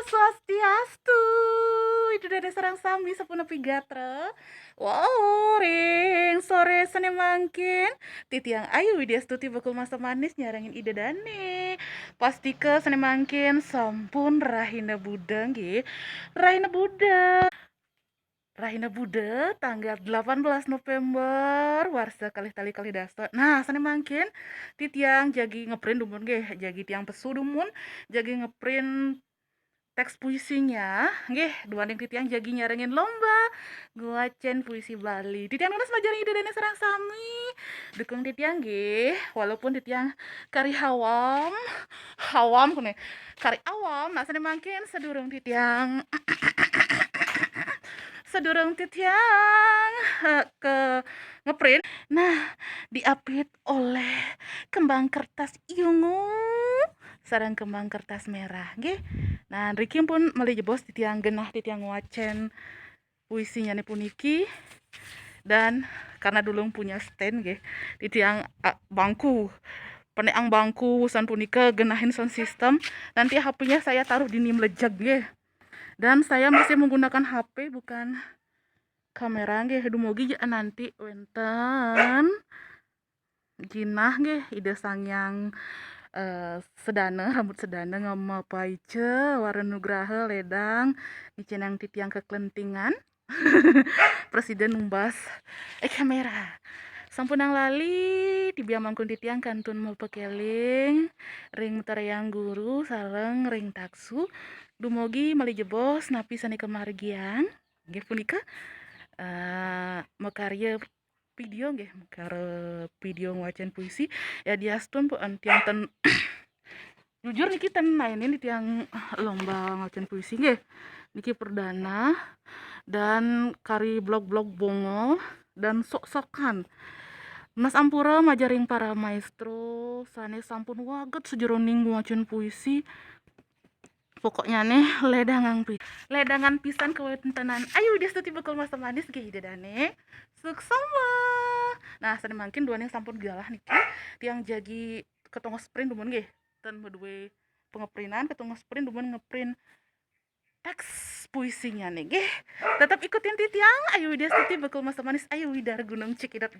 Swastiastu. Itu dari sareng sami sapunepi gatra. Wow, ring sore sene mangkin. Titiang ayu widyastuti bakul masa manis nyarangin ide dane. Pastike sene mangkin sampun rahina budeng nggih. Rahina budeng. Rahina Bude tanggal 18 November warsa kalih tali kalih dasa. Nah, sane mangkin ti tiang jagi ngeprint dumun nggih, jagi tiang pesu dumun, jagi ngeprint teks puisinya nggih, duaning ti tiang jagi nyarengin lomba nguacen puisi Bali. Ti tiang nulis majaring ide dene sareng sami. Dukung ti tiang nggih, walaupun ti tiang kari hawam, hawam kene. Kari awam, nah sane mangkin sedurung ti tiang sedurung titiang ke ngeprint. Nah, diapit oleh kembang kertas ungu sareng kembang kertas merah nggih. Nah, nriki pun meuli jebos titiang genah titiang wacen puisinya nih puniki. Dan karena dulu punya stand nggih, titiang bangku peneang bangku san punika genahin sound system. Nanti HP-nya saya taruh di nimlejag nggih. Dan saya masih menggunakan HP bukan kamera nggih. Dumugi nanti wenten jinah nggih ide sangyang sedana rambut sedana ngamapaice warna nugraha ledang dicenang titiang keklentingan. Presiden numbas kamera sampunang lali tibiang mangkun titiang kantun mau pekeling ring mutarayang guru sareng ring taksu dumugi mali jebos napi sani kemargian nggih punika makarya video nggih makare video ngwacen puisi ya diastun pu tiang ten jujur niki ten mainin di tiang lomba ngwacen puisi nggih niki perdana dan kari blog-blog bongo dan sok-sokan Mas Ampura majaring para maestro sane sampun waget sejeroning ngwacen puisi. Pokoknya nih ledangan pisan kewentenan ayo destuti bekal masa manis ge hidedane suksama. Nah sane mangkin duaning sampun galah niki tiang jagi ketongos sprint dumun nggih ten medue pengeprinan ketongos sprint dumun ngeprint teks puisinya nih nggih tetap ikutin titiang ayo destuti bekal masa manis ayo widar gunung cikidot.